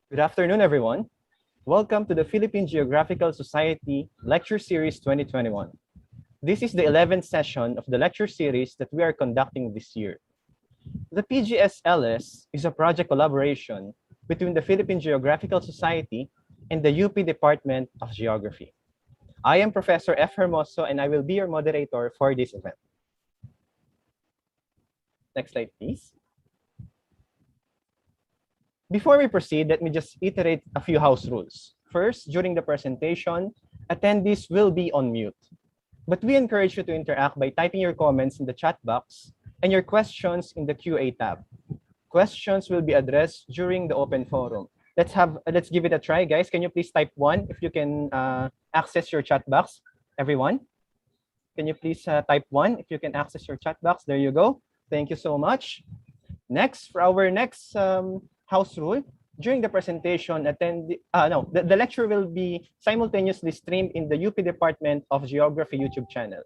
Good afternoon, everyone. Welcome to the Philippine Geographical Society Lecture Series 2021. This is the 11th session of the lecture series that we are conducting this year. The PGS LS is a project collaboration between the Philippine Geographical Society and the UP Department of Geography. I am Professor F. Hermoso and I will be your moderator for this event. Next slide, please. Before we proceed, let me just iterate a few house rules. First, during the presentation, attendees will be on mute. But we encourage you to interact by typing your comments in the chat box and your questions in the QA tab. Questions will be addressed during the open forum. Let's give it a try, guys. Can you please type 1 if you can access your chat box, everyone? Can you please type 1 if you can access your chat box? There you go. Thank you so much. Next, for our next house rule, during the presentation, the lecture will be simultaneously streamed in the UP Department of Geography YouTube channel.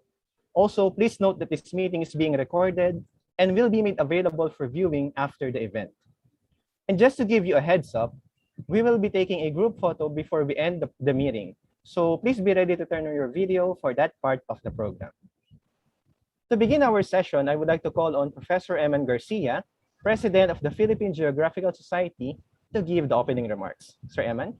Also, please note that this meeting is being recorded and will be made available for viewing after the event. And just to give you a heads up, we will be taking a group photo before we end the meeting. So please be ready to turn on your video for that part of the program. To begin our session, I would like to call on Professor Aimon Garcia, President of the Philippine Geographical Society, to give the opening remarks. Sir Aimon?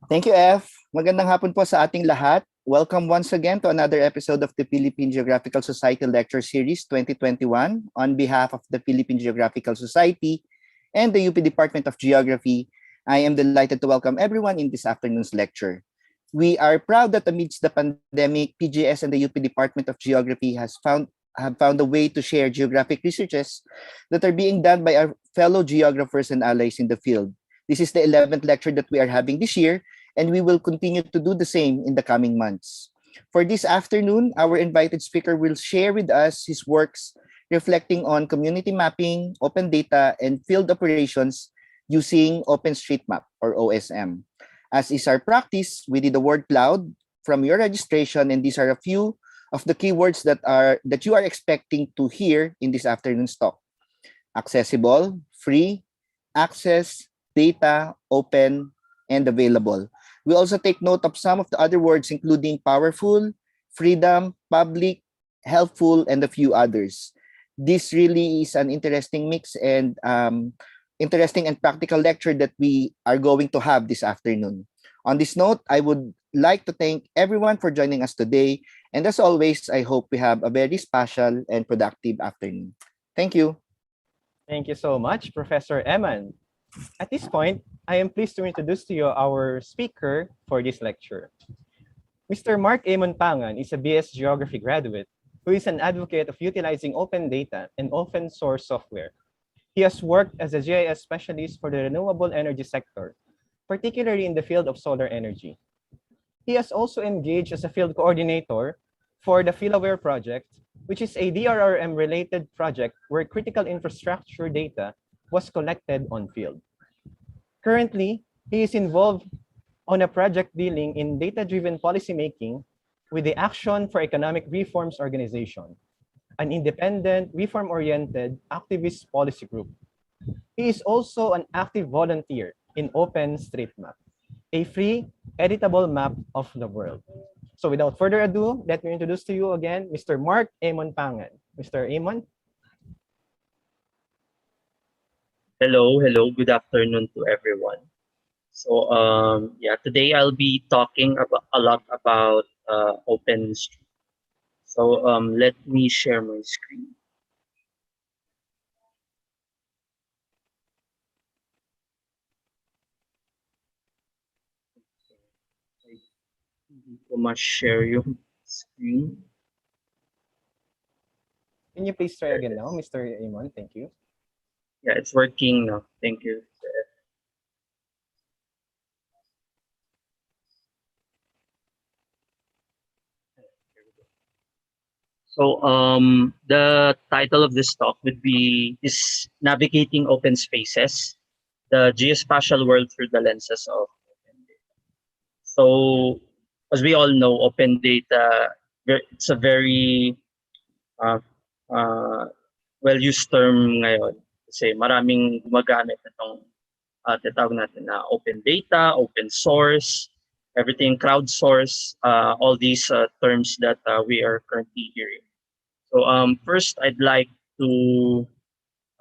Thank you, F. Magandang hapon po sa ating lahat. Welcome once again to another episode of the Philippine Geographical Society Lecture Series 2021. On behalf of the Philippine Geographical Society and the UP Department of Geography, I am delighted to welcome everyone in this afternoon's lecture. We are proud that amidst the pandemic, PGS and the UP Department of Geography have found a way to share geographic researches that are being done by our fellow geographers and allies in the field. This is the 11th lecture that we are having this year, and we will continue to do the same in the coming months. For this afternoon, our invited speaker will share with us his works reflecting on community mapping, open data, and field operations using OpenStreetMap or OSM. As is our practice, we did the word cloud from your registration, and these are a few of the keywords that you are expecting to hear in this afternoon's talk. Accessible, free, access, data, open, and available. We also take note of some of the other words, including powerful, freedom, public, helpful, and a few others. This really is an interesting mix and interesting and practical lecture that we are going to have this afternoon. On this note, I would like to thank everyone for joining us today. And as always, I hope we have a very special and productive afternoon. Thank you. Thank you so much, Professor Aimon. At this point, I am pleased to introduce to you our speaker for this lecture. Mr. Aimon Pangan is a BS Geography graduate who is an advocate of utilizing open data and open source software. He has worked as a GIS specialist for the renewable energy sector, particularly in the field of solar energy. He has also engaged as a field coordinator for the PhilAware project, which is a DRRM-related project where critical infrastructure data was collected on field. Currently, he is involved on a project dealing in data-driven policymaking with the Action for Economic Reforms organization, an independent, reform-oriented activist policy group. He is also an active volunteer in OpenStreetMap, a free, editable map of the world. So without further ado, let me introduce to you again Mr. Aimon Pangan. Mr. Aimon? Hello, good afternoon to everyone. So today I'll be talking a lot about OpenStreet. So let me share my screen. Hindi ko ma-share yung screen. Can you please try again now, Mr. Aimon? Thank you. Yeah, it's working now. Thank you. So the title of this talk is Navigating Open Spaces, the Geospatial World Through the Lenses of Open Data. So as we all know, open data, it's a very well-used term ngayon kasi maraming gumagamit itong tinatawag natin na open data, open source, everything crowdsource, all these terms that we are currently hearing. So first, I'd like to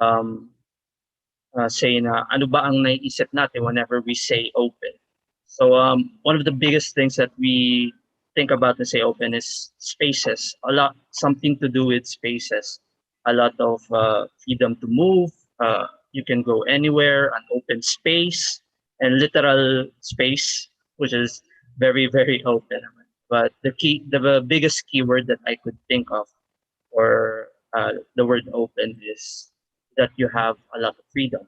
um, say na ano ba ang naiisip natin whenever we say open. So one of the biggest things that we think about when say open is spaces. Something to do with spaces. A lot of freedom to move. You can go anywhere, an open space, and literal space, which is very, very open. But the biggest keyword that I could think of for the word open is that you have a lot of freedom.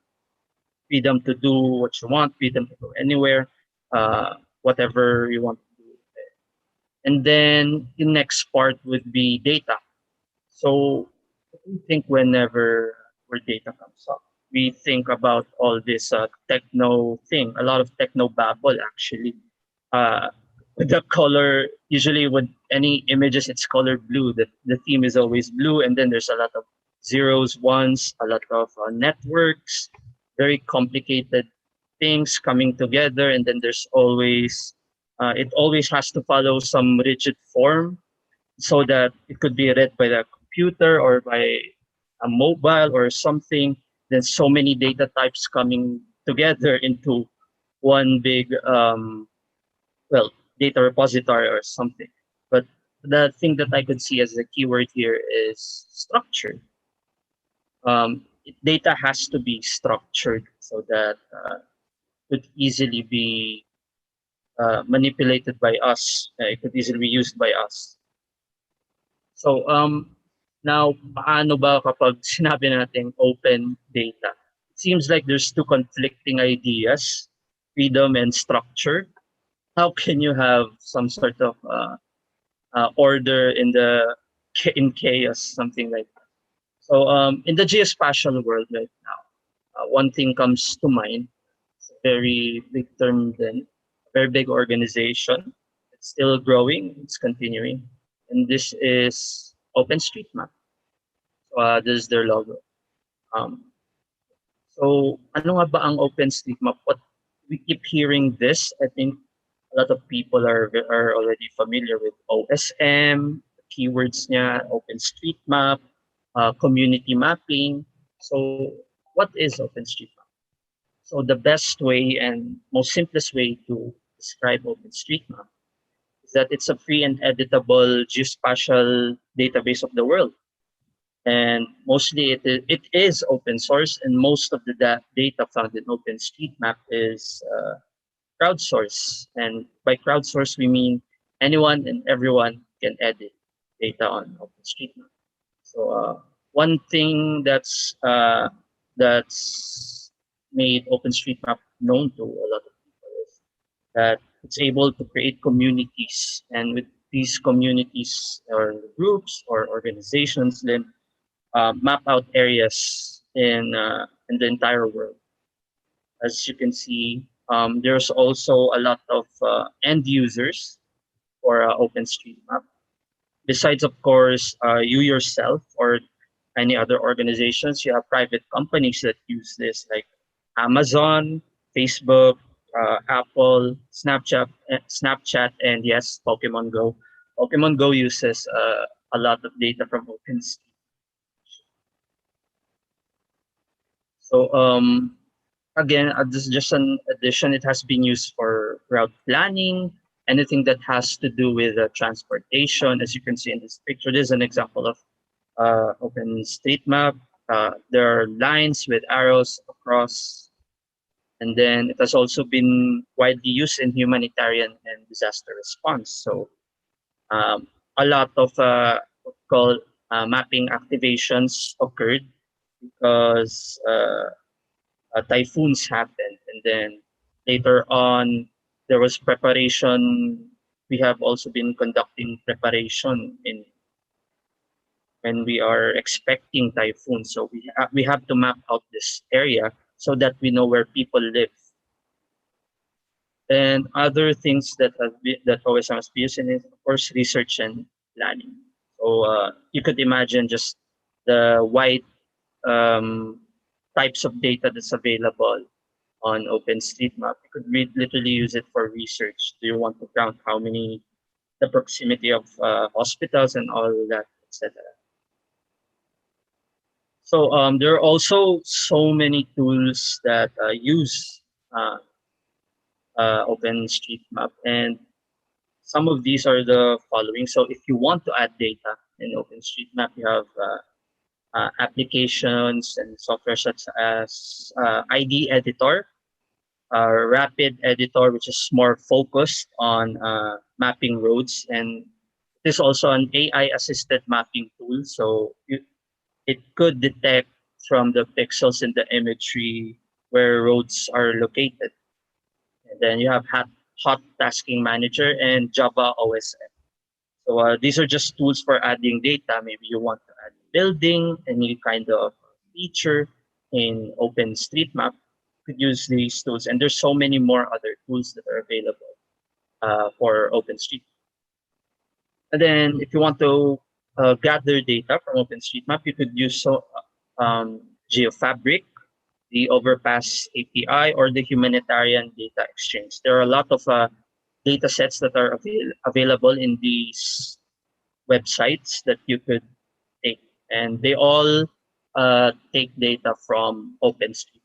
Freedom to do what you want, freedom to go anywhere, whatever you want to do. And then the next part would be data. So I think whenever where data comes up, we think about all this techno thing, a lot of techno babble actually. With the color, usually with any images, it's colored blue. The theme is always blue, and then there's a lot of zeros, ones, a lot of networks, very complicated things coming together, and then there's always it always has to follow some rigid form so that it could be read by the computer or by a mobile or something. Then so many data types coming together into one big well, data repository or something. But the thing that I could see as a keyword here is structure. Data has to be structured so that could easily be manipulated by us. It could easily be used by us. So now, paano ba kapag sinabi natin open data? It seems like there's two conflicting ideas, freedom and structure. How can you have some sort of order in chaos, something like that? So in the geospatial world right now, one thing comes to mind. It's a very big term then, a very big organization. It's still growing, it's continuing. And this is OpenStreetMap. So this is their logo. So ano nga ba ang OpenStreetMap? What we keep hearing this, I think a lot of people are already familiar with OSM, keywords niya, OpenStreetMap, community mapping. So what is OpenStreetMap? So the best way and most simplest way to describe OpenStreetMap is that it's a free and editable geospatial database of the world. And mostly it is open source, and most of the data found in OpenStreetMap is crowdsource. And by crowdsource, we mean anyone and everyone can edit data on OpenStreetMap. So one thing that's made OpenStreetMap known to a lot of people is that it's able to create communities, and with these communities or groups or organizations, then map out areas in the entire world. As you can see, there's also a lot of end users for OpenStreetMap. Besides, of course, you yourself or any other organizations, you have private companies that use this, like Amazon, Facebook, Apple, Snapchat, and yes, Pokemon Go. Pokemon Go uses a lot of data from OpenStreetMap. So again, this is just an addition. It has been used for route planning, anything that has to do with transportation. As you can see in this picture, this is an example of OpenStreetMap. There are lines with arrows across, and then it has also been widely used in humanitarian and disaster response. So a lot of what we call mapping activations occurred because typhoons happened, and then later on there was preparation. We have also been conducting preparation in when we are expecting typhoons. So we have to map out this area so that we know where people live. And other things that OSM has been using is, of course, research and planning. So you could imagine just the wide types of data that's available on OpenStreetMap. You could literally use it for research. Do you want to count how many, the proximity of hospitals and all that, etc. So there are also so many tools that use uh, OpenStreetMap, and some of these are the following. So if you want to add data in OpenStreetMap, you have applications and software such as ID Editor, Rapid Editor, which is more focused on mapping roads, and it is also an AI-assisted mapping tool. So it could detect from the pixels in the imagery where roads are located. And then you have HotTasking Manager and Java OSM. So these are just tools for adding data. Maybe you want to add building, any kind of feature in OpenStreetMap. You could use these tools, and there's so many more other tools that are available for OpenStreetMap. And then if you want to gather data from OpenStreetMap, you could use GeoFabric, the Overpass API, or the Humanitarian Data Exchange. There are a lot of data sets that are available in these websites that you could take, and they all take data from OpenStreetMap.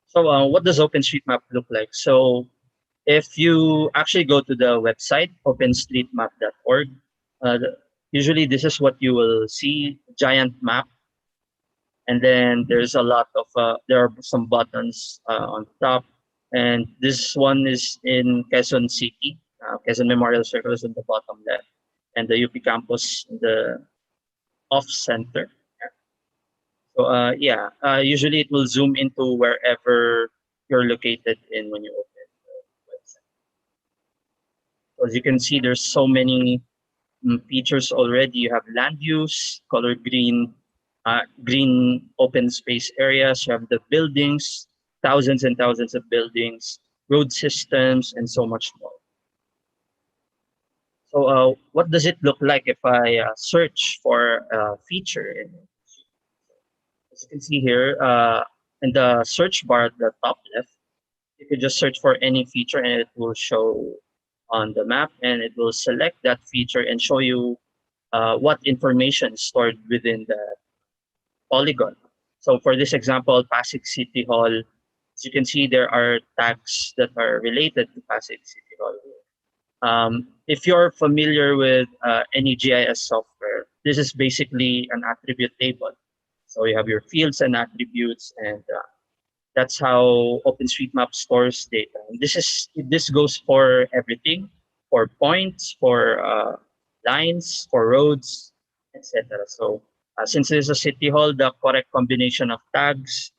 So what does OpenStreetMap look like? So if you actually go to the website, openstreetmap.org, usually this is what you will see, giant map. And then there's a lot of, there are some buttons on top. And this one is in Quezon City. Quezon Memorial Circle is on the bottom left. And the UP campus in the off center. So usually it will zoom into wherever you're located in when you open the website. So as you can see, there's so many features already. You have land use, color green, green open space areas. You have the buildings, thousands and thousands of buildings, road systems, and so much more. So what does it look like if I search for a feature? As you can see here, in the search bar at the top left, you could just search for any feature and it will show on the map, and it will select that feature and show you what information is stored within the polygon. So for this example, Pasig City Hall, as you can see, there are tags that are related to Pasig City Hall. If you're familiar with any GIS software, this is basically an attribute table. So you have your fields and attributes, and that's how OpenStreetMap stores data. And this goes for everything, for points, for lines, for roads, etc. So since it is a city hall, the correct combination of tags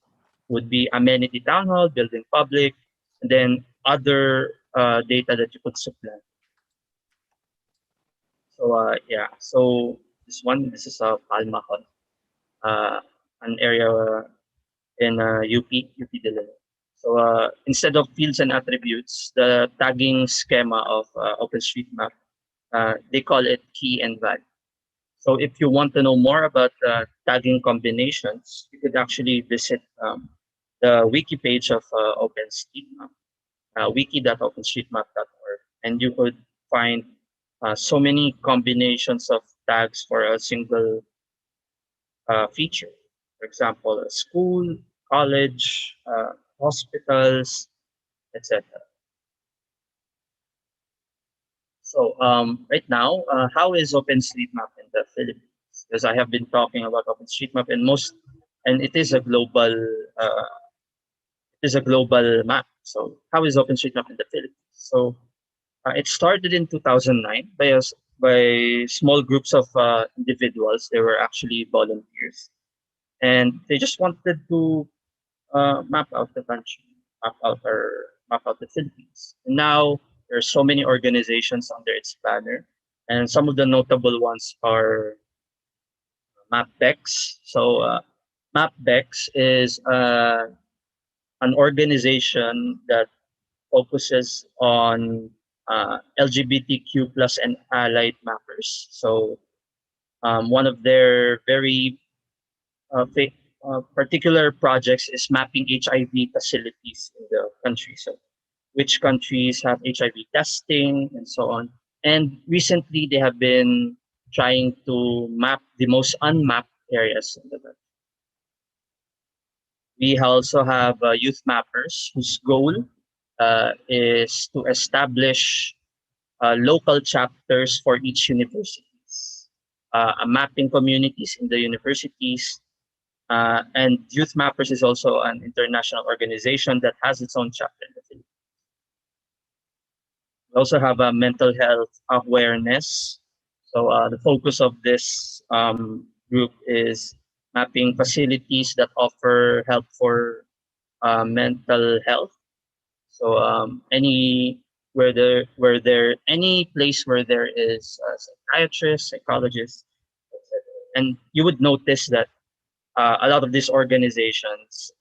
would be amenity town hall, building public, and then other data that you could supply. So this is a Palma Hall, an area in UP Diliman. So instead of fields and attributes, the tagging schema of OpenStreetMap, they call it key and value. So if you want to know more about tagging combinations, you could actually visit the wiki page of OpenStreetMap, wiki.openstreetmap.org, and you could find so many combinations of tags for a single feature. For example, a school, college, hospitals, etc. So right now, how is OpenStreetMap in the Philippines? Because I have been talking about OpenStreetMap and it is a global map. So how is OpenStreetMap in the Philippines? So it started in 2009 by small groups of individuals. They were actually volunteers, and they just wanted to map out the country, map out the Philippines. And now there are so many organizations under its banner, and some of the notable ones are MapBex. So MapBex is an organization that focuses on LGBTQ plus and allied mappers. So one of their very particular projects is mapping HIV facilities in the country. So which countries have HIV testing and so on. And recently they have been trying to map the most unmapped areas in the country. We also have youth mappers whose goal is to establish local chapters for each universities, mapping communities in the universities. And Youth Mappers is also an international organization that has its own chapter in the Philippines. We also have a mental health awareness. So the focus of this group is mapping facilities that offer help for mental health. So any place where there is a psychiatrist, psychologist, etc. And you would notice that a lot of these organizations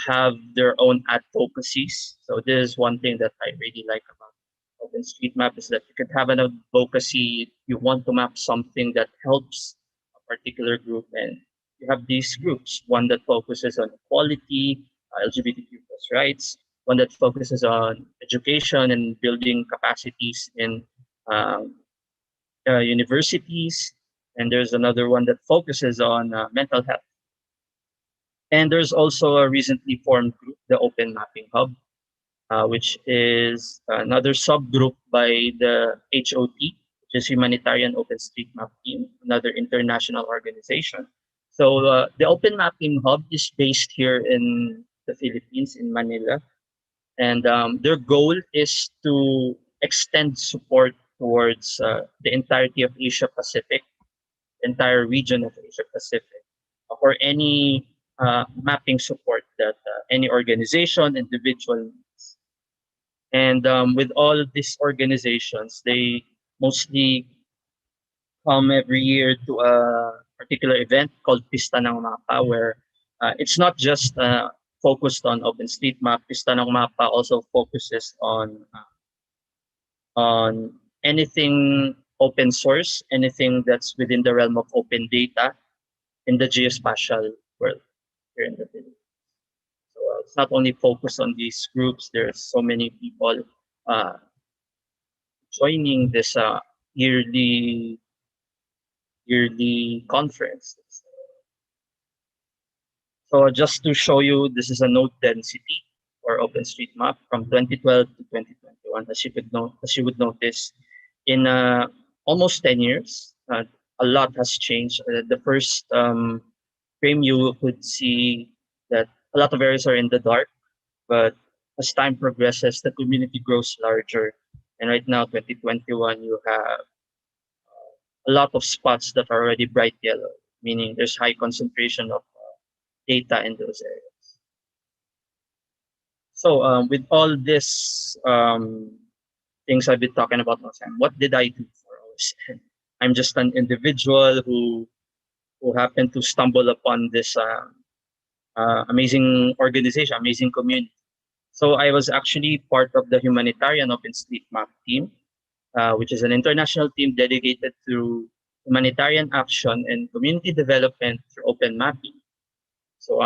have their own advocacies. So this is one thing that I really like about OpenStreetMap is that you could have an advocacy. You want to map something that helps a particular group, and you have these groups. One that focuses on equality, LGBTQ plus rights. One that focuses on education and building capacities in universities, and there's another one that focuses on mental health. And there's also a recently formed group, the Open Mapping Hub, which is another subgroup by the HOT, which is Humanitarian OpenStreetMap Team, another international organization. So the Open Mapping Hub is based here in the Philippines, in Manila. And their goal is to extend support towards the entirety of Asia Pacific, entire region of Asia Pacific, for any mapping support that any organization, individual needs. And with all these organizations, they mostly come every year to a particular event called Pista ng Mapa, where it's not just focused on OpenStreetMap. Pista ng Mapa also focuses on anything open source, anything that's within the realm of open data in the geospatial world here in the Philippines. So it's not only focused on these groups. There's so many people joining this yearly conference. So just to show you, this is a node density for OpenStreetMap from 2012 to 2021. As you would notice, in almost 10 years, a lot has changed. The first frame, you could see that a lot of areas are in the dark, but as time progresses, the community grows larger. And right now, 2021, you have a lot of spots that are already bright yellow, meaning there's high concentration of data in those areas. So with all this things I've been talking about last time, what did I do for OSN? I'm just an individual who happened to stumble upon this amazing organization, amazing community. So I was actually part of the Humanitarian OpenStreetMap team, which is an international team dedicated to humanitarian action and community development through open mapping. So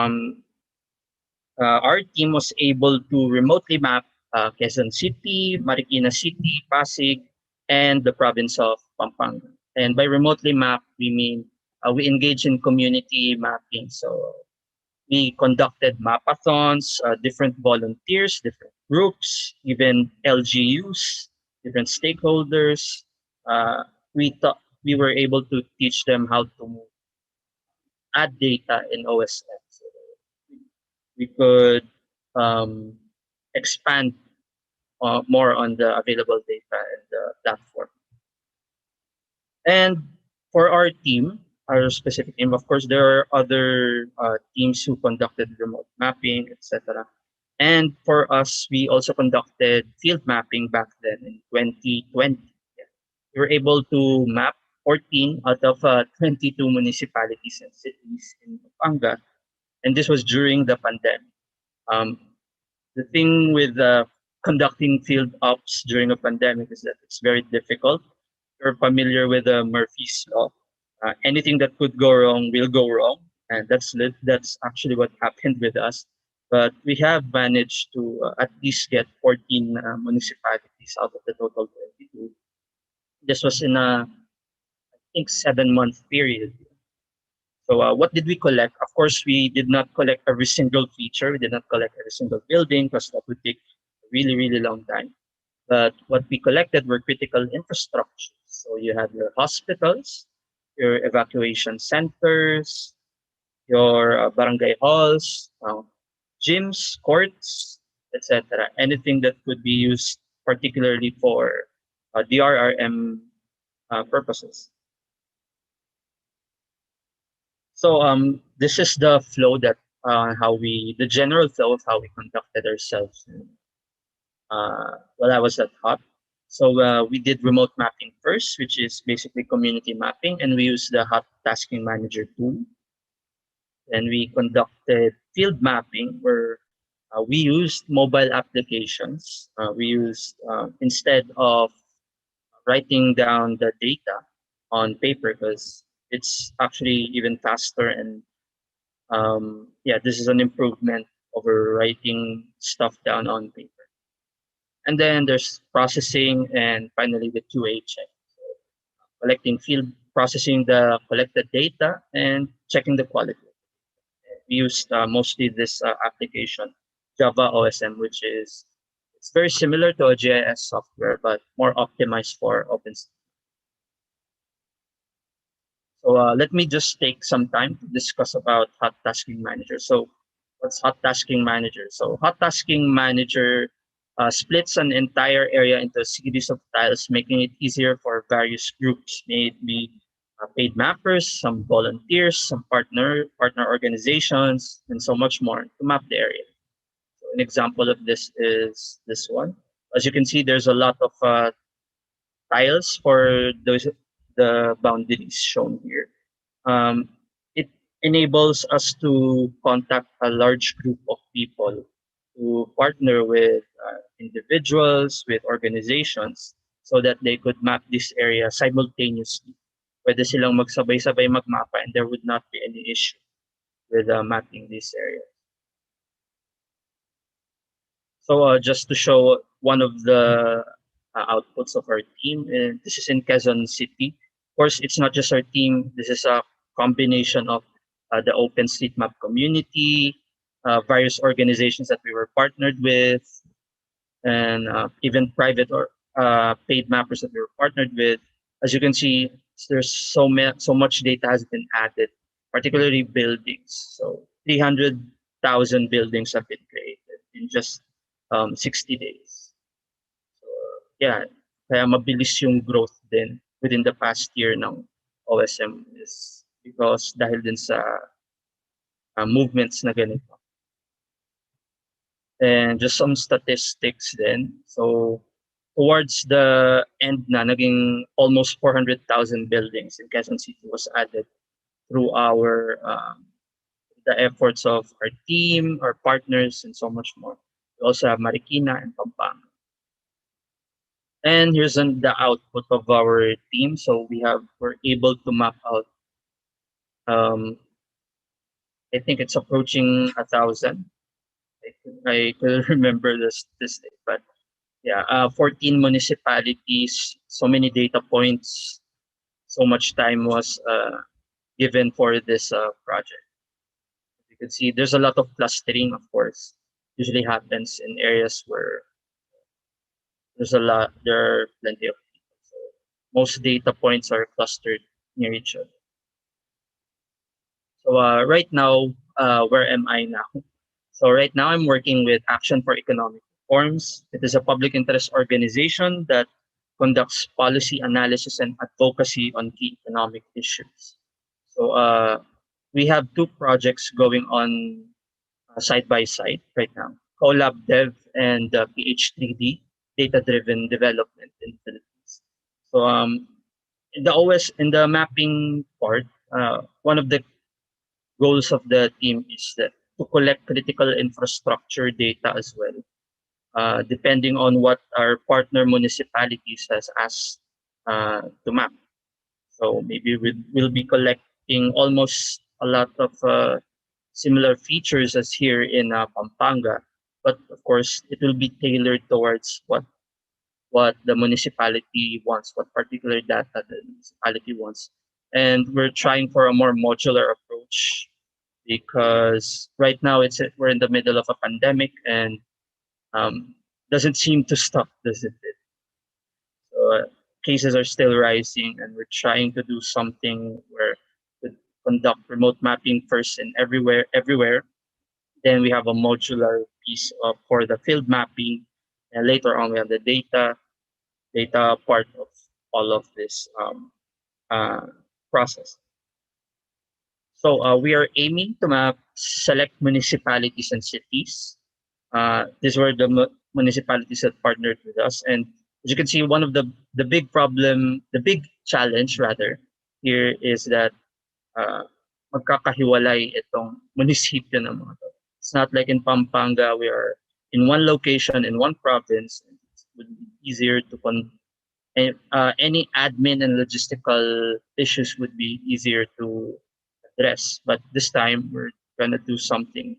our team was able to remotely map Quezon City, Marikina City, Pasig, and the province of Pampanga. And by remotely map, we mean we engage in community mapping. So we conducted mapathons, different volunteers, different groups, even LGUs, different stakeholders. We were able to teach them how to add data in OSN. So we could expand more on the available data and the platform. And for our team, our specific team, of course, there are other teams who conducted remote mapping, etc. And for us, we also conducted field mapping back then in 2020. We were able to map 14 out of 22 municipalities and cities in Pampanga. And this was during the pandemic. The thing with conducting field ops during a pandemic is that it's very difficult. You're familiar with Murphy's Law. Anything that could go wrong will go wrong. and that's actually what happened with us. But we have managed to at least get 14 municipalities out of the total 22. This was in a, I think, 7-month period. So what did we collect? Of course, we did not collect every single feature. We did not collect every single building because that would take a really, really long time. But what we collected were critical infrastructure. So you have your hospitals, your evacuation centers, your barangay halls, gyms, courts, etc. Anything that could be used particularly for DRRM purposes. So this is the flow that the general flow of how we conducted ourselves while I was at HOT. So we did remote mapping first, which is basically community mapping, and we used the HotTasking Manager tool. And we conducted field mapping where we used mobile applications. We used, instead of writing down the data on paper, because it's actually even faster, and yeah, this is an improvement over writing stuff down on paper. And then there's processing, and finally the QA check. Collecting field, processing the collected data, and checking the quality. We used mostly this application, Java OSM, which is it's very similar to a GIS software, but more optimized for OpenStreetMap. So let me just take some time to discuss about HotTasking Manager. So what's HotTasking Manager? So HotTasking Manager splits an entire area into a series of tiles, making it easier for various groups, may it be paid mappers, some volunteers, some partner organizations, and so much more to map the area. So an example of this is this one. As you can see, there's a lot of tiles for the boundaries shown here. It enables us to contact a large group of people, to partner with individuals, with organizations, so that they could map this area simultaneously. Pwede silang magsabay-sabay magmapa, and there would not be any issue with mapping this area. So just to show one of the outputs of our team, this is in Quezon City. Of course, it's not just our team. This is a combination of the OpenStreetMap community, various organizations that we were partnered with, and even private or paid mappers that we were partnered with. As you can see, there's so much data has been added, particularly buildings. So 300,000 buildings have been created in just 60 days. So yeah, kaya mabilis yung growth din within the past year ng OSM is because dahil din sa movements na ganito. And just some statistics then. So towards the end na, naging almost 400,000 buildings in Quezon City was added through our the efforts of our team, our partners, and so much more. We also have Marikina and Pampanga. And here's the output of our team. So we're able to map out. I think it's approaching 1,000. I couldn't remember the statistic, but yeah, 14 municipalities, so many data points, so much time was given for this project. You can see there's a lot of clustering, of course, usually happens in areas where there are plenty of people. So most data points are clustered near each other. So right now, where am I now? So right now I'm working with Action for Economic Reforms. It is a public interest organization that conducts policy analysis and advocacy on key economic issues. So we have 2 projects going on side by side right now. Collab Dev and PH3D, Data-Driven Development in the Philippines. So in the mapping part, one of the goals of the team is that to collect critical infrastructure data as well, depending on what our partner municipalities has asked to map. So maybe we'll be collecting almost a lot of similar features as here in Pampanga, but of course it will be tailored towards what the municipality wants, what particular data the municipality wants. And we're trying for a more modular approach because right now we're in the middle of a pandemic and doesn't seem to stop, doesn't it? So cases are still rising, and we're trying to do something where we conduct remote mapping first and everywhere. Then we have a modular piece for the field mapping, and later on we have the data part of all of this uh, process. So we are aiming to map select municipalities and cities. These were the municipalities that partnered with us, and as you can see, one of the big challenge rather here is that magkakahiwalay itong munisipyo ng mga to. It's not like in Pampanga, we are in one location in one province. It would be easier to any admin and logistical issues would be easier to address. But this time we're gonna do something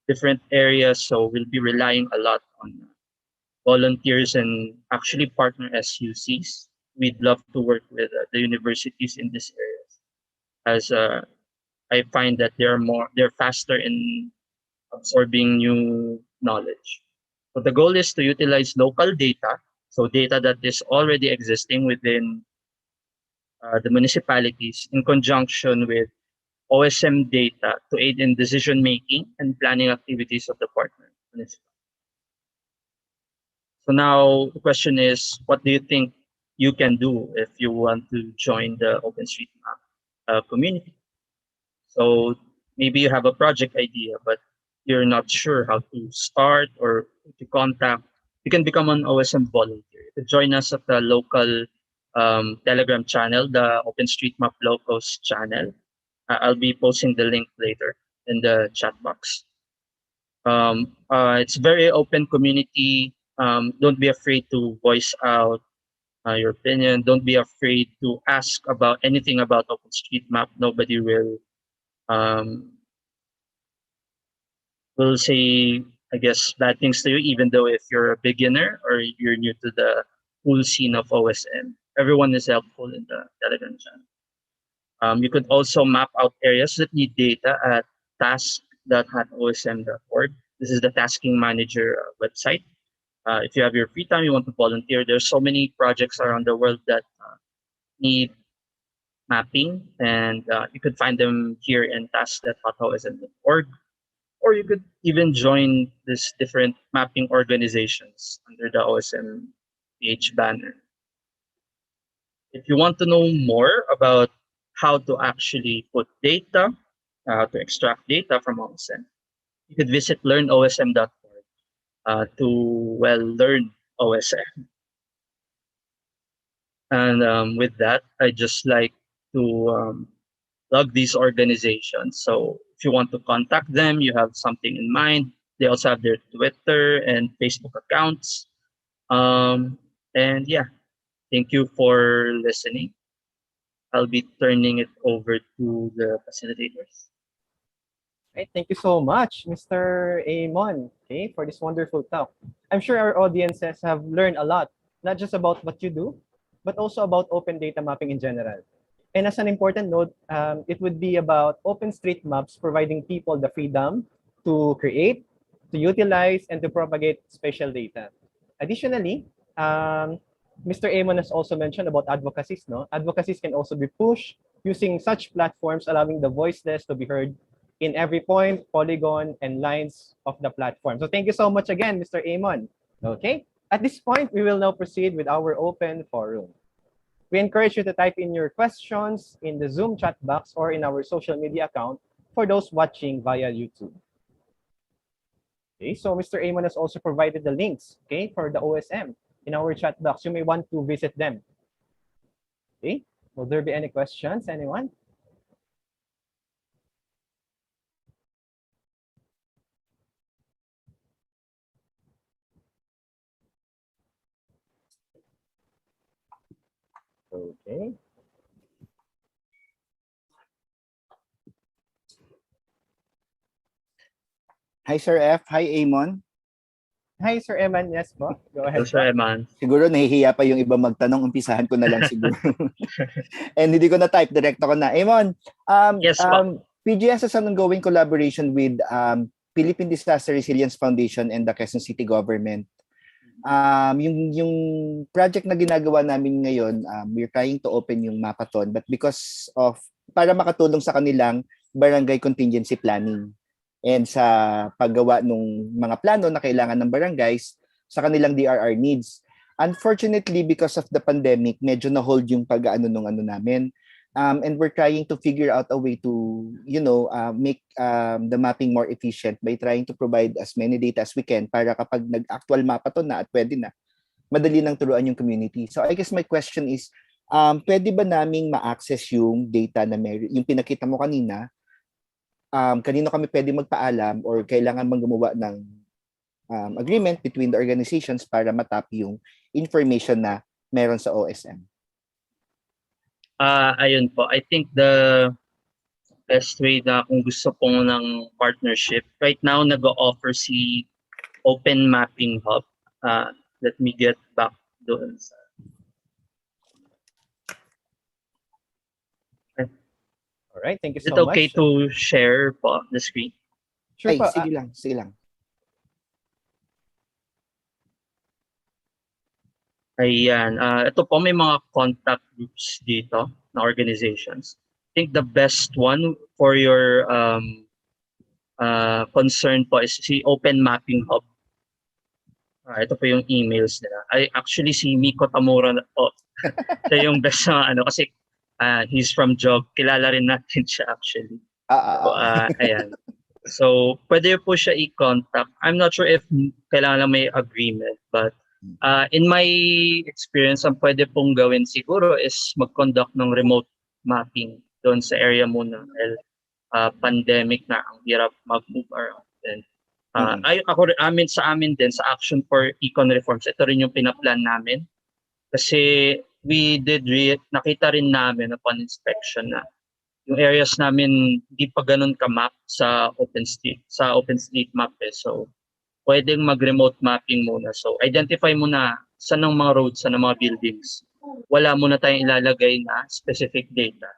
different areas. So we'll be relying a lot on volunteers and actually partner SUCs. We'd love to work with the universities in this areas, as I find that they're faster in absorbing new knowledge. So the goal is to utilize local data, so data that is already existing within the municipalities in conjunction with OSM data to aid in decision making and planning activities of the partner municipalities. So now the question is, what do you think you can do if you want to join the OpenStreetMap community? So maybe you have a project idea, but you're not sure how to start or to contact. You can become an OSM volunteer. You can join us at the local Telegram channel, the OpenStreetMap Locals channel. I'll be posting the link later in the chat box. It's very open community. Don't be afraid to voice out your opinion. Don't be afraid to ask about anything about OpenStreetMap. Nobody will say, I guess, bad things to you, even though if you're a beginner or you're new to the cool scene of OSM. Everyone is helpful in the Telegram channel. You could also map out areas that need data at task.hotosm.org. This is the Tasking Manager website. If you have your free time, you want to volunteer, there's so many projects around the world that need mapping, and you could find them here in task.hotosm.org. Or you could even join these different mapping organizations under the OSM PH banner. If you want to know more about how to actually put data, to extract data from OSM, you could visit learnosm.org to learn OSM. And with that, I just like to plug these organizations. So if you want to contact them, you have something in mind. They also have their Twitter and Facebook accounts. And yeah, thank you for listening. I'll be turning it over to the facilitators. Right, thank you so much, Mr. Aimon, okay, for this wonderful talk. I'm sure our audiences have learned a lot, not just about what you do, but also about open data mapping in general. And as an important note, it would be about OpenStreetMaps providing people the freedom to create, to utilize, and to propagate spatial data. Additionally, Mr. Aimon has also mentioned about advocacies. No? Advocacies can also be pushed using such platforms, allowing the voiceless to be heard in every point, polygon, and lines of the platform. So thank you so much again, Mr. Aimon. Okay, at this point, we will now proceed with our open forum. We encourage you to type in your questions in the Zoom chat box or in our social media account for those watching via YouTube. Okay, so Mr. Aimon has also provided the links, okay, for the OSM in our chat box. You may want to visit them. Okay, will there be any questions, anyone? Okay. Hi, Sir F. Hi, Aimon. Hi, Sir Eman. Yes po. Go ahead Sir po. Eman. Siguro nahihiya pa yung iba magtanong. Umpisahan ko na lang siguro. And hindi ko na type. Direkto ko na. Aimon, Yes po. PGS has an ongoing collaboration with Philippine Disaster Resilience Foundation and the Quezon City Government. Yung project na ginagawa namin ngayon, we're trying to open yung Mapathon, but because of, para makatulong sa kanilang barangay contingency planning and sa paggawa ng mga plano na kailangan ng barangays sa kanilang DRR needs. Unfortunately, because of the pandemic, medyo na-hold yung pag-ano nung ano namin. And we're trying to figure out a way to, make the mapping more efficient by trying to provide as many data as we can para kapag nag-actual Mapathon na at pwede na, madali nang turuan yung community. So I guess my question is, pwede ba naming ma-access yung data na yung pinakita mo kanina? Kanino kami pwede magpaalam or kailangan bang gumawa ng agreement between the organizations para matap yung information na meron sa OSM? Ayun po. I think the best way na kung gusto pong ng partnership, right now nag-o-offer si Open Mapping Hub. Let me get back doon. All right, thank you Is so it okay much. to share po the screen? Sure Ay, po. sige lang, sige lang. Ayan. Ito po, may mga contact groups dito na organizations. I think the best one for your concern po is si Open Mapping Hub. Ito po yung emails nila. Actually, si Miko Tamura na po. Siya yung best na kasi he's from Jog. Kilala rin natin siya actually. So, ayan. So, pwede po siya i-contact. I'm not sure if kailangan lang may agreement, but in my experience, ang pwede pong gawin siguro is mag-conduct ng remote mapping doon sa area muna. Dahil pandemic na, ang hirap mag-move around. And, sa amin din, sa Action for Econ Reforms, ito rin yung pinaplan namin. Kasi nakita rin namin upon inspection na yung areas namin hindi pa ganun ka-map sa OpenStreetMap eh. So, pwedeng mag-remote mapping muna. So, identify muna saan ang mga roads, saan ang mga buildings. Wala muna tayong ilalagay na specific data.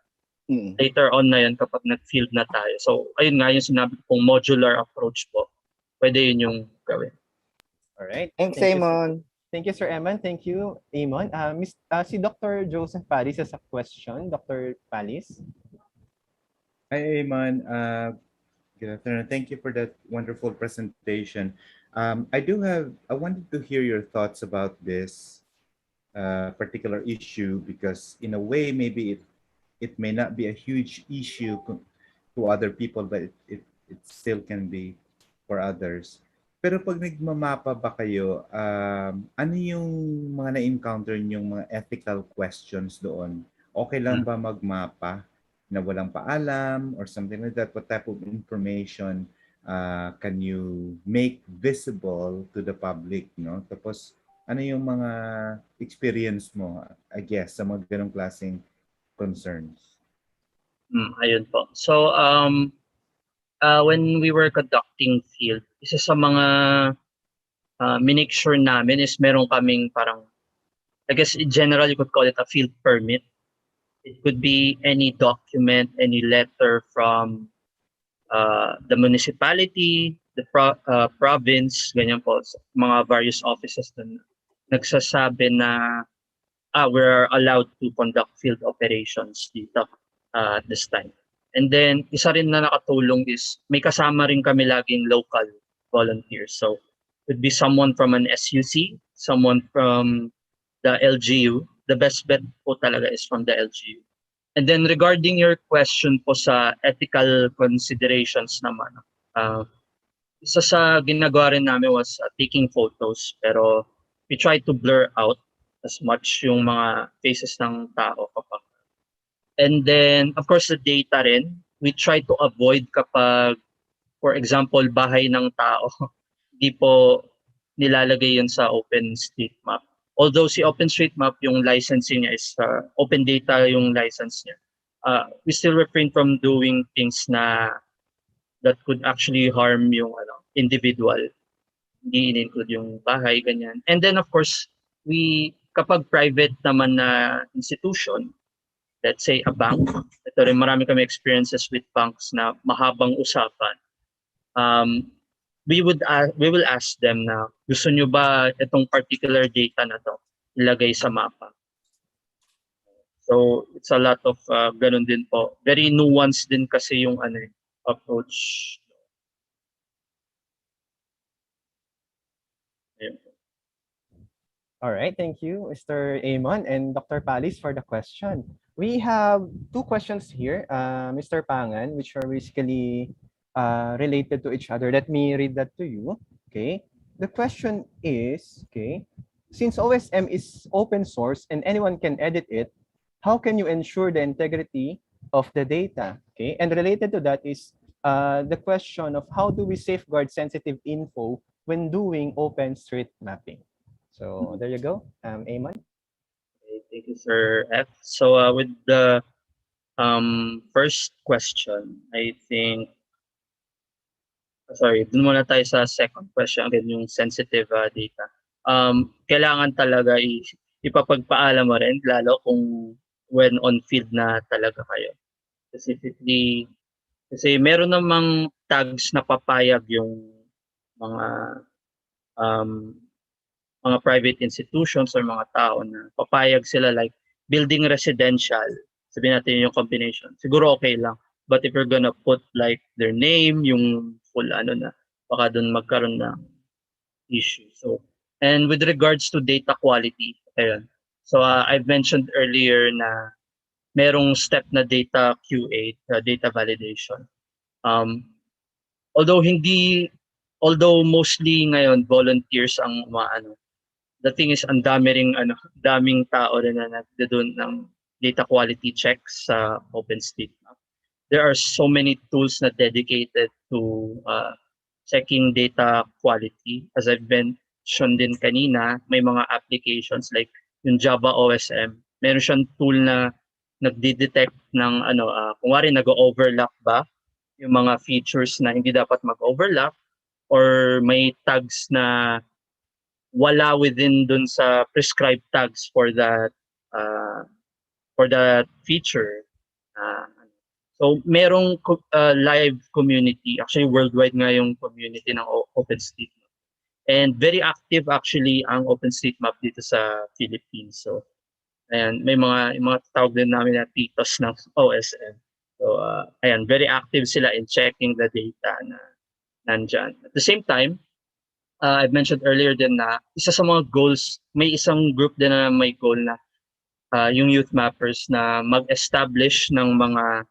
Later on na yan kapag nag-field na tayo. So, ayun nga yung sinabi kong modular approach po. Pwede yun yung gawin. Alright. Thanks, Aimon. Thank you, Sir Eman. Thank you, Aimon. Si Dr. Joseph Paulis has a question. Dr. Paulis. Hi, Aimon. Good afternoon. Thank you for that wonderful presentation. I wanted to hear your thoughts about this particular issue because in a way, maybe it may not be a huge issue to other people, but it still can be for others. Pero pag nagmamapa ba kayo, ano yung mga na-encounter yung mga ethical questions doon? Okay lang ba magmapa na walang paalam or something like that? What type of information can you make visible to the public? No? Tapos, ano yung mga experience mo, I guess, sa mga ganong klaseng concerns? Ayun po. So, when we were conducting field, isa sa mga minake sure namin is meron kaming parang, I guess in general, you could call it a field permit. It could be any document, any letter from the municipality, the province, ganyan po, mga various offices na nagsasabi na we're allowed to conduct field operations dito at this time. And then, isa rin na nakatulong is may kasama rin kami laging local volunteers. So, it could be someone from an SUC, someone from the LGU. The best bet po talaga is from the LGU. And then regarding your question po sa ethical considerations naman, isa sa ginagawa rin namin was taking photos, pero we try to blur out as much yung mga faces ng tao kapag. And then, of course, the data rin, we try to avoid kapag, for example, bahay ng tao, hindi po nilalagay yun sa OpenStreetMap. Although si OpenStreetMap, yung licensing niya is open data yung license niya. We still refrain from doing things that could actually harm yung individual. Hindi in-include yung bahay, ganyan. And then of course, kapag private naman na institution, let's say a bank, ito rin marami kami experiences with banks na mahabang usapan. We will ask them na gusto nyo ba itong particular data na to ilagay sa mapa. So it's a lot of ganun din po. Very nuanced din kasi yung approach. Ayun. All right, thank you, Mr. Aimon and Dr. Paulis for the question. We have two questions here, Mr. Pangan, which are basically related to each other. Let me read that to you. Okay. The question is, okay, since OSM is open source and anyone can edit it, how can you ensure the integrity of the data? Okay. And related to that is the question of how do we safeguard sensitive info when doing open street mapping? So there you go, Aimon. Okay, thank you, Sir F. So with the first question, I think, sorry, dun muna tayo sa second question, again, yung sensitive data. Kailangan talaga ipapagpaalam mo rin, lalo kung when on field na talaga kayo. Specifically, kasi meron namang tags na papayag yung mga private institutions or mga tao na papayag sila like building residential, sabihin natin yung combination, siguro okay lang. But if you're gonna put like their name, yung full na, baka dun magkaroon ng issue. So, and with regards to data quality, ayun. So I've mentioned earlier na merong step na data QA, data validation. Although mostly ngayon volunteers ang mga the thing is ang daming tao rin na nagdoon ng data quality checks sa OpenStreetMap. There are so many tools na dedicated to checking data quality. As I've mentioned din kanina, may mga applications like yung Java OSM. Meron siyang tool na nagdi-detect ng kung nag-overlap ba yung mga features na hindi dapat mag-overlap or may tags na wala within dun sa prescribed tags for that feature. So merong live community, actually worldwide nga yung community ng OpenStreetMap. And very active actually ang OpenStreetMap dito sa Philippines. So ayan, may mga tawag din namin na titos ng OSM. So ayan, very active sila in checking the data na nandyan. At the same time, I've mentioned earlier din na isa sa mga goals, may isang group din na may goal na yung youth mappers na mag-establish ng mga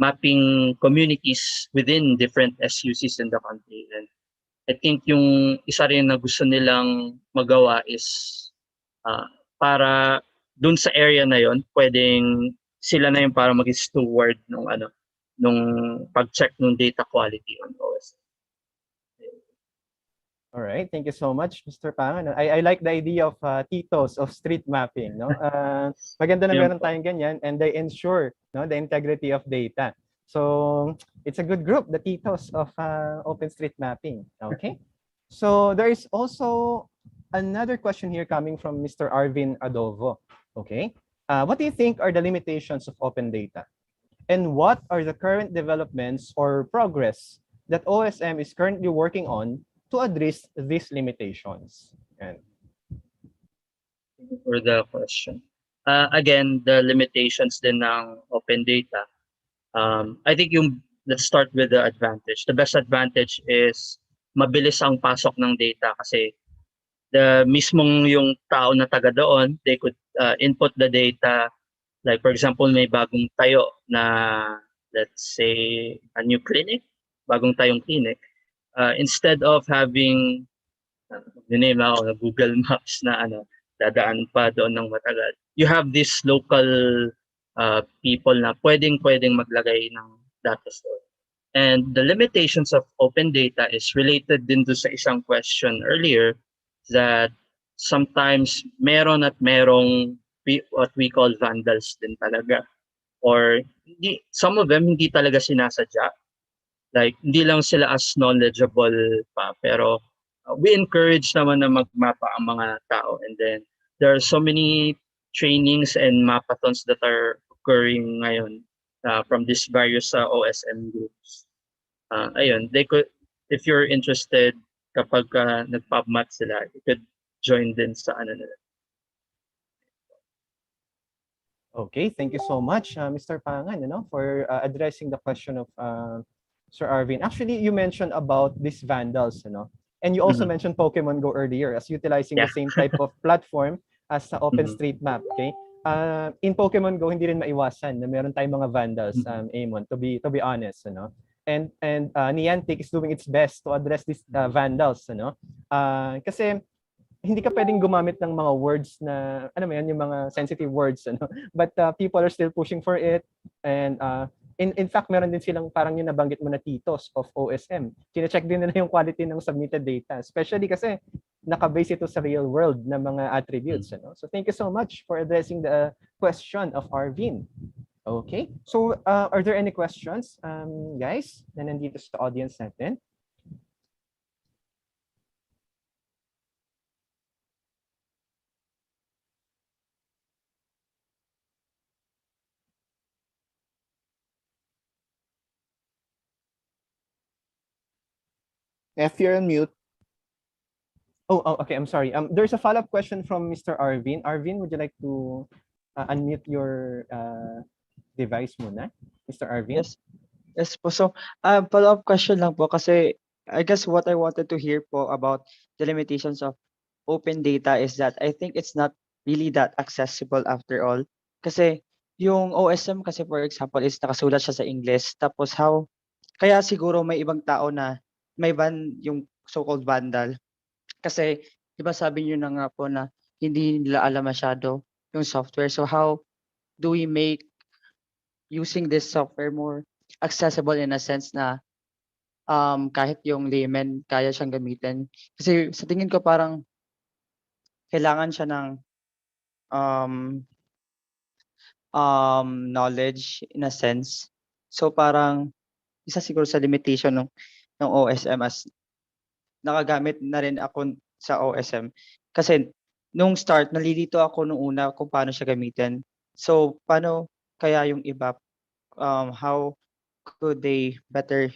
mapping communities within different SUCs in the country. And I think yung isa rin na gusto nilang magawa is para dun sa area na yon, pwedeng sila na yung para maging steward nung pag-check ng data quality on OSM. All right, thank you so much, Mr. Pangan. I like the idea of titos of street mapping. No, maganda na meron tayong ganyan, and they ensure the integrity of data. So it's a good group, the titos of open street mapping. Okay, so there is also another question here coming from Mr. Arvin Adovo. Okay, what do you think are the limitations of open data, and what are the current developments or progress that OSM is currently working on to address these limitations? And thank you for the question. Again, the limitations din ng open data. I think let's start with the advantage. The best advantage is mabilis ang pasok ng data kasi mismong yung tao na taga doon, they could input the data. Like for example, may bagong tayo na, let's say, a new clinic, bagong tayong clinic. Instead of having name na ako na Google Maps na dadaan pa doon ng matagal, you have this local people na pwedeng maglagay ng data store. And the limitations of open data is related din to sa isang question earlier that sometimes merong what we call vandals din talaga, or some of them hindi talaga sinasadya. Like, hindi lang sila as knowledgeable pa, pero we encourage naman na magmapa ang mga tao. And then, there are so many trainings and mapathons that are occurring ngayon from these various OSM groups. Ayun, they could, if you're interested, kapag nag-PubMat sila, you could join din sa ano nila. Okay, thank you so much, Mr. Pangan, for addressing the question of Sir Arvin. Actually, you mentioned about these vandals, and you also mentioned Pokemon Go earlier as utilizing the same type of platform as sa OpenStreetMap. Okay, in Pokemon Go, hindi rin maiwasan na meron tayong mga vandals, Aimon, to be honest, and Niantic is doing its best to address these vandals, kasi hindi ka pwedeng gumamit ng mga words na, yung mga sensitive words, but people are still pushing for it. And in fact, meron din silang parang yung nabanggit mo na titos of OSM. Kine-check din nila yung quality ng submitted data, especially kasi naka-base ito sa real world na mga attributes. So thank you so much for addressing the question of Arvin. Okay, so are there any questions, guys, na nandito sa audience natin? F, you're on mute. Oh, okay. I'm sorry. There's a follow-up question from Mr. Arvin. Arvin, would you like to unmute your device muna, Mr. Arvin? Yes po. So, follow-up question lang po kasi I guess what I wanted to hear po about the limitations of open data is that I think it's not really that accessible after all. Kasi yung OSM kasi for example is nakasulat siya sa English tapos kaya siguro may ibang tao na may yung so-called vandal. Kasi, di ba sabi niyo na nga po na hindi nila alam masyado yung software. So how do we make using this software more accessible in a sense na kahit yung layman kaya siyang gamitin? Kasi sa tingin ko parang kailangan siya ng knowledge in a sense. So parang isa siguro sa limitation ng OSM as nakagamit na rin ako sa OSM. Kasi nung start, nalilito ako nung una kung paano siya gamitin. So, paano kaya yung iba, how could they better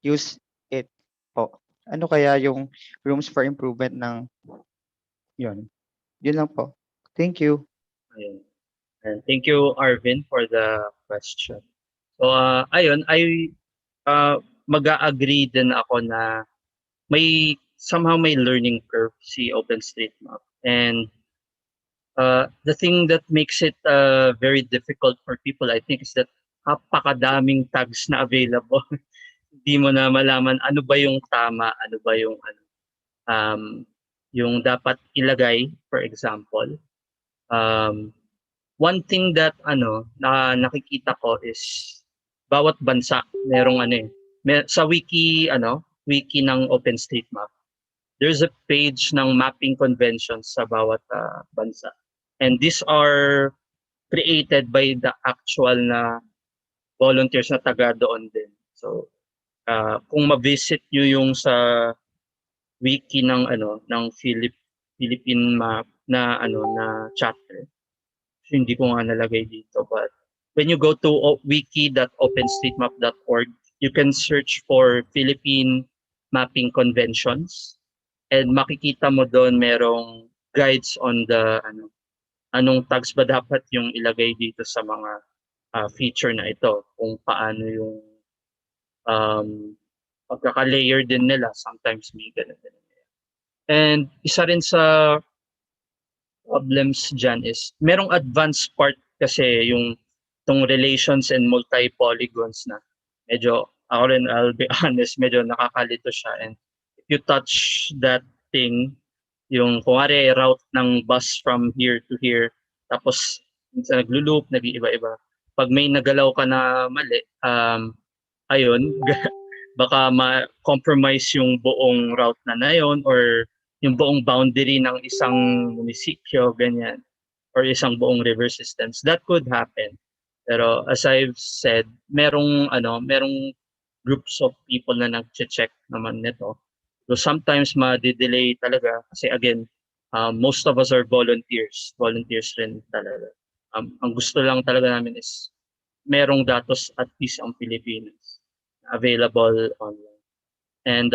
use it po? Ano kaya yung rooms for improvement ng yun? Yun lang po. Thank you. Ayun. And thank you, Arvin, for the question. So, ayun, mag-agree din ako na somehow may learning curve si OpenStreetMap. And the thing that makes it very difficult for people, I think, is that napakadaming tags na available. Hindi mo na malaman ano ba yung tama, ano ba yung yung dapat ilagay, for example. One thing that na nakikita ko is bawat bansa merong sa wiki ng OpenStreetMap. There's a page ng mapping conventions sa bawat bansa. And these are created by the actual na volunteers na taga doon din. So, kung ma-visit nyo yung sa wiki ng Philippine map na chapter. So, hindi ko nga nalagay dito, but when you go to wiki.openstreetmap.org, you can search for Philippine mapping conventions and makikita mo doon merong guides on the anong tags ba dapat yung ilagay dito sa mga feature na ito, kung paano yung pagkaka-layer din nila, sometimes may ganun. And isa rin sa problems dyan is merong advanced part kasi yung tong relations and multi-polygons na medyo, ako rin, I'll be honest, medyo nakakalito siya. And if you touch that thing, yung kunwari route ng bus from here to here, tapos minsan naglo-loop, nag-iiba-iba. Pag may nagalaw ka na mali, ayun, baka ma-compromise yung buong route na yun or yung buong boundary ng isang munisipyo, ganyan, or isang buong river systems. That could happen. Pero as I've said, merong groups of people na nag-check naman nito. So sometimes ma-delay talaga kasi again, most of us are volunteers. Volunteers rin talaga. Ang gusto lang talaga namin is merong datos at least ang Pilipinas available online. And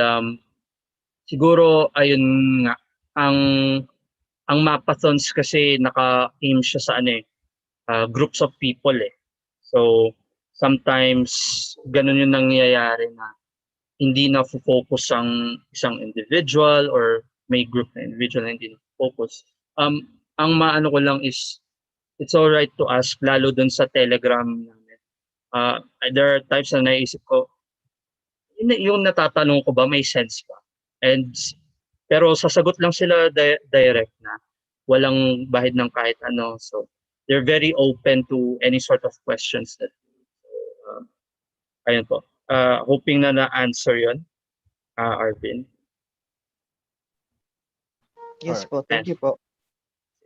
siguro ayun nga, ang mapathons kasi naka-aim siya sa groups of people eh. So sometimes ganun yung nangyayari na hindi na focus ang isang individual or may group na individual na hindi na focus. Ang maano ko lang is it's all right to ask lalo dun sa Telegram namin. There are types na naisip ko, yung natatanong ko ba may sense ba? And pero sasagot lang sila direct na walang bahid ng kahit ano. So they're very open to any sort of questions that ayun po. Hoping na na-answer yon, Arvin. Yes po, thank you po.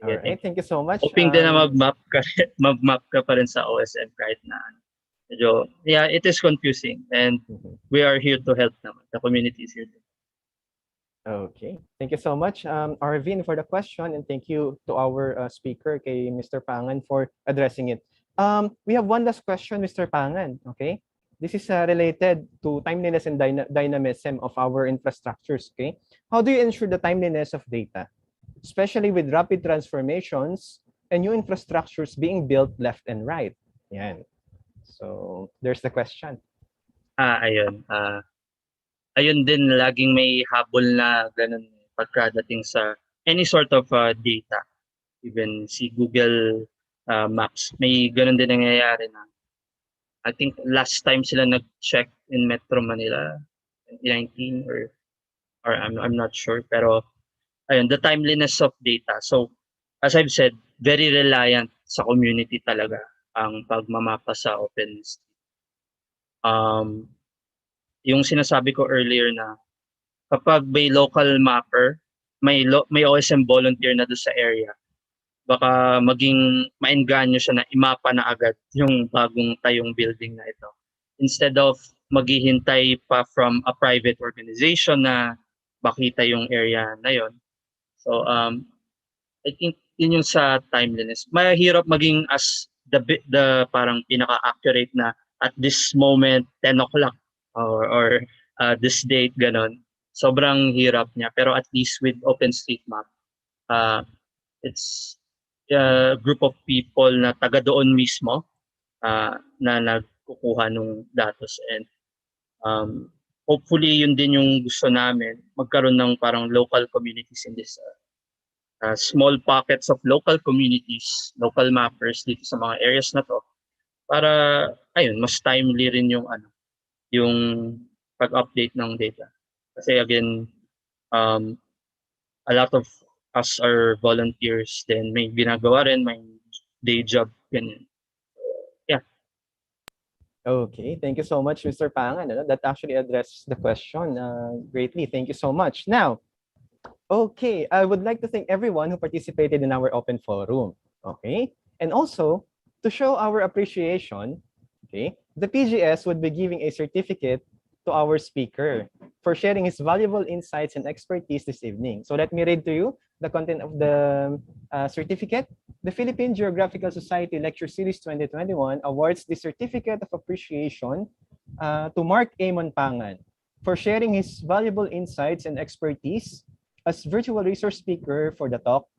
All right, thank you so much. Hoping din na mag-map ka pa rin sa OSM kahit na medyo, yeah, it is confusing and we are here to help naman. The community is here to help. Okay, thank you so much, Arvin, for the question, and thank you to our speaker, kay Mr. Pangan, for addressing it. We have one last question, Mr. Pangan, okay? This is related to timeliness and dynamism of our infrastructures, okay? How do you ensure the timeliness of data, especially with rapid transformations and new infrastructures being built left and right? Yan. So, there's the question. Ayun. Ayun din, laging may habol na ganun pagkadating sa any sort of data. Even si Google Maps, may ganun din nangyayari na. I think last time sila nag-check in Metro Manila, 2019 or I'm not sure. Pero ayun, the timeliness of data. So, as I've said, very reliant sa community talaga ang pagmamapa sa OpenStreetMap. Yung sinasabi ko earlier na kapag may local mapper, may OSM volunteer na doon sa area, baka maging maengganyo siya na imapa na agad yung bagong tayong building na ito. Instead of maghihintay pa from a private organization na makita yung area na yon. So I think yun yung sa timeliness. Mahirap maging as the parang pinaka-accurate na at this moment 10 o'clock or this date ganon. Sobrang hirap niya, pero at least with OpenStreetMap it's a group of people na taga doon mismo na nagkukuha ng datos, and hopefully yun din yung gusto namin, magkaroon ng parang local communities in this small pockets of local communities, local mappers dito sa mga areas na to, para ayun mas timely rin yung yung pag-update ng data. Kasi again, a lot of us are volunteers, then may ginagawa rin, may day job, ganyan. Yeah. Okay, thank you so much, Mr. Pangan. That actually addressed the question greatly. Thank you so much. Now, okay, I would like to thank everyone who participated in our open forum. Okay, and also to show our appreciation, okay, the PGS would be giving a certificate to our speaker for sharing his valuable insights and expertise this evening. So let me read to you the content of the certificate. The Philippine Geographical Society Lecture Series 2021 awards the Certificate of Appreciation to Mark Aimon Pangan for sharing his valuable insights and expertise as virtual resource speaker for the talk,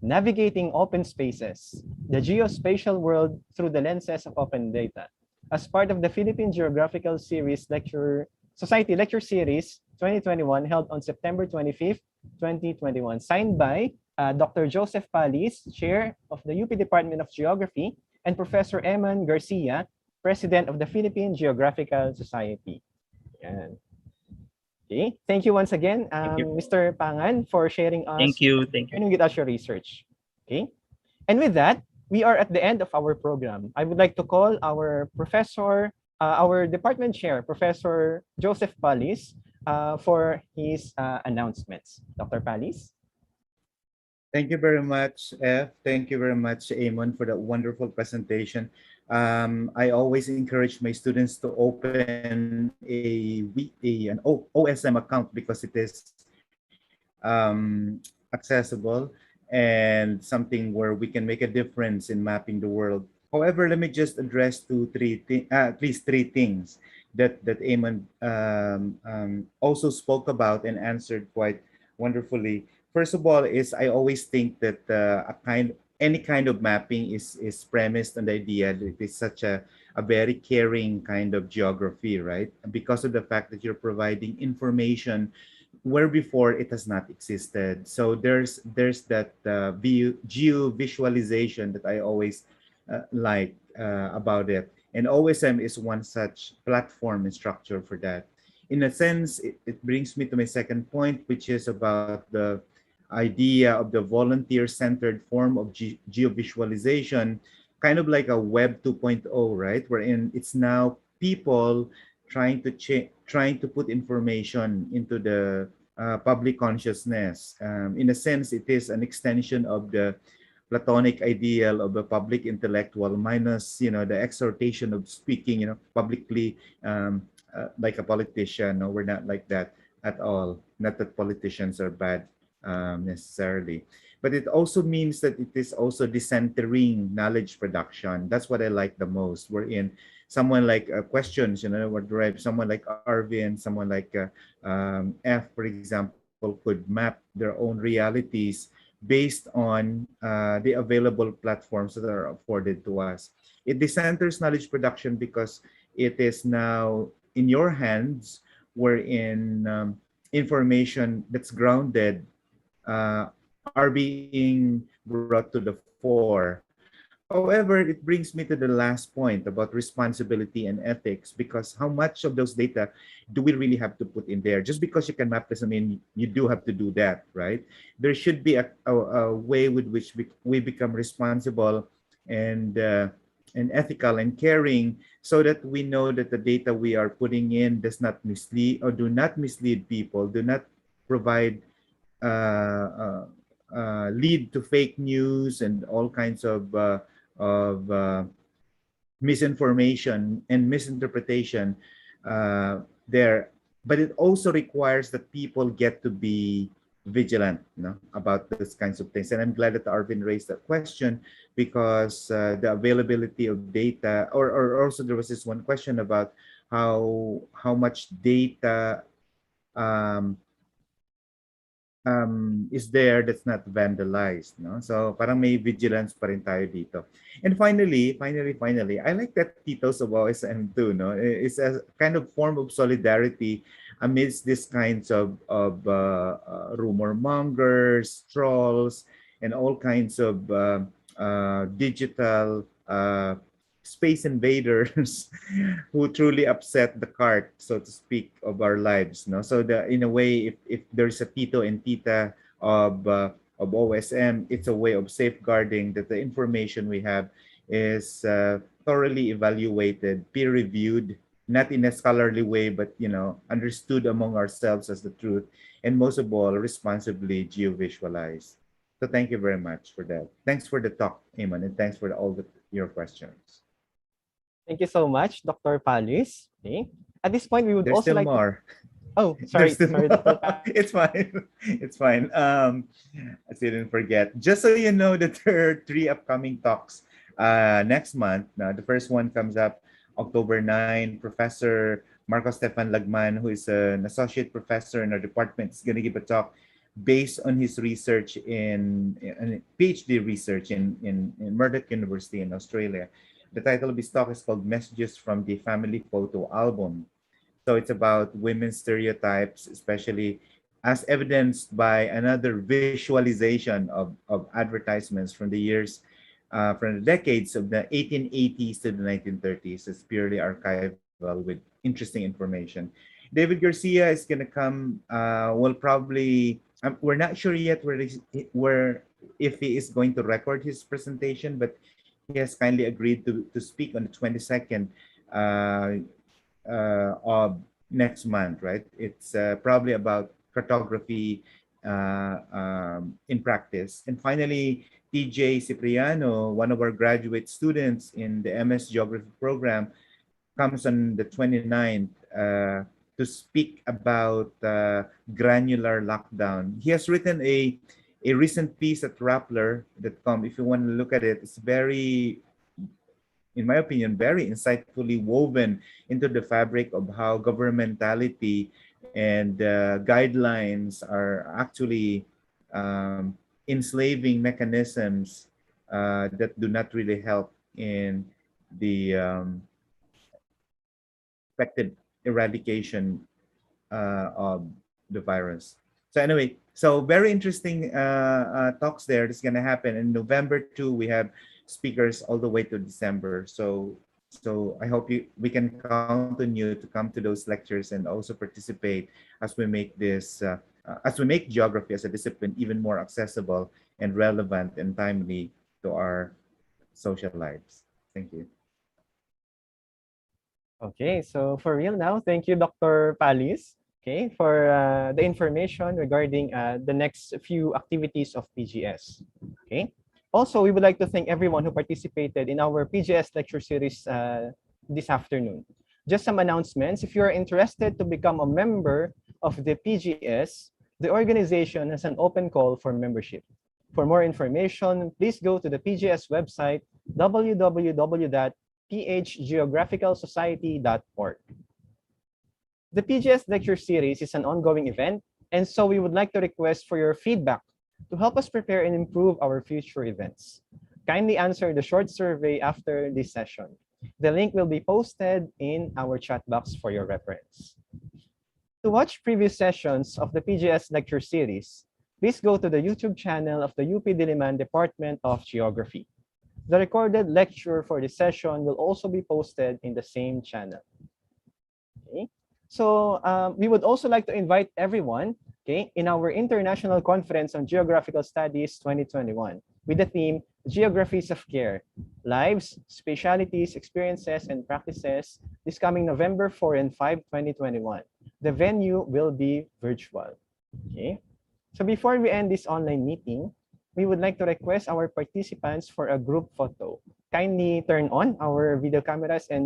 Navigating Open Spaces, the Geospatial World Through the Lenses of Open Data, as part of the Philippine Geographical Society Lecture Series 2021 held on September 25th, 2021, signed by Dr. Joseph Paulis, Chair of the UP Department of Geography, and Professor Aimon Garcia, President of the Philippine Geographical Society. Yan. Okay, thank you once again, Mr. Pangan, for sharing Thank you. with us your research. Okay, and with that, we are at the end of our program. I would like to call our professor, our department chair, Professor Joseph Paulis, for his announcements. Dr. Paulis? Thank you very much, F. Thank you very much, Aimon, for that wonderful presentation. I always encourage my students to open an OSM account because it is accessible and something where we can make a difference in mapping the world. However, let me just address at least three things that Eamon also spoke about and answered quite wonderfully. First of all, is I always think that any kind of mapping is premised on the idea that it is such a very caring kind of geography, right? Because of the fact that you're providing information where before it has not existed. So there's that geo visualization that I always like about it. And OSM is one such platform and structure for that. In a sense, it brings me to my second point, which is about the idea of the volunteer-centered form of geo-visualization, kind of like a Web 2.0, right? Wherein it's now people trying to put information into the public consciousness. In a sense, it is an extension of the Platonic ideal of a public intellectual minus, the exhortation of speaking, publicly like a politician. No, we're not like that at all. Not that politicians are bad necessarily. But it also means that it is also decentering knowledge production. That's what I like the most. We're in someone like questions, what drive someone like Arvin, someone like F, for example, could map their own realities based on the available platforms that are afforded to us. It decenters knowledge production because it is now in your hands, wherein information that's grounded are being brought to the fore. However, it brings me to the last point about responsibility and ethics, because how much of those data do we really have to put in there? Just because you can map doesn't mean you do have to do that, right? There should be a way with which we become responsible and ethical and caring, so that we know that the data we are putting in does not mislead or do not mislead people, do not provide lead to fake news and all kinds of misinformation and misinterpretation there. But it also requires that people get to be vigilant, about these kinds of things. And I'm glad that Arvin raised that question, because the availability of data, or also there was this one question about how much data um, is there that's not vandalized, no? So parang may vigilance pa rin tayo dito. And finally, I like that Titos of OSM too, no? It's a kind of form of solidarity amidst these kinds of rumor mongers, trolls, and all kinds of digital space invaders who truly upset the cart, so to speak, of our lives. No, so in a way, if there's a tito and tita of OSM, it's a way of safeguarding that the information we have is thoroughly evaluated, peer reviewed, not in a scholarly way, but understood among ourselves as the truth, and most of all, responsibly geo-visualized. So thank you very much for that. Thanks for the talk, Eamon, and thanks for your questions. Thank you so much, Dr. Paulis. Okay. At this point, we would There's also still like more. Oh, sorry. Sorry, Dr. It's fine. It's fine. I didn't forget. Just so you know that there are 3 upcoming talks next month. Now, the first one comes up October 9. Professor Marco Stefan Lagman, who is an associate professor in our department, is going to give a talk based on his research in PhD research in Murdoch University in Australia. The title of his talk is called Messages from the Family Photo Album. So it's about women's stereotypes, especially as evidenced by another visualization of advertisements from the years, from the decades of the 1880s to the 1930s. It's purely archival with interesting information. David Garcia is going to come, we're not sure yet if he is going to record his presentation, but he has kindly agreed to speak on the 22nd of next month, right? It's probably about cartography in practice. And finally, TJ Cipriano, one of our graduate students in the MS Geography program, comes on the 29th to speak about granular lockdown. He has written a recent piece at Rappler.com. If you want to look at it, it's very, in my opinion, very insightfully woven into the fabric of how governmentality and guidelines are actually enslaving mechanisms that do not really help in the effective eradication of the virus. So anyway, so very interesting talks there. That's going to happen in November too. We have speakers all the way to December. So I hope we can count on you to come to those lectures and also participate as we make this as we make geography as a discipline even more accessible and relevant and timely to our social lives. Thank you. Okay, so for real now, thank you, Dr. Paulis, okay, for the information regarding the next few activities of PGS. Okay. Also, we would like to thank everyone who participated in our PGS Lecture Series this afternoon. Just some announcements. If you are interested to become a member of the PGS, the organization has an open call for membership. For more information, please go to the PGS website, www.phgeographicalsociety.org. The PGS Lecture Series is an ongoing event, and so we would like to request for your feedback to help us prepare and improve our future events. Kindly answer the short survey after this session. The link will be posted in our chat box for your reference. To watch previous sessions of the PGS Lecture Series, please go to the YouTube channel of the UP Diliman Department of Geography. The recorded lecture for this session will also be posted in the same channel. Okay. So we would also like to invite everyone, okay, in our International Conference on Geographical Studies 2021 with the theme Geographies of Care, Lives, Specialities, Experiences, and Practices this coming November 4 and 5, 2021. The venue will be virtual. Okay. So before we end this online meeting, we would like to request our participants for a group photo. Kindly turn on our video cameras and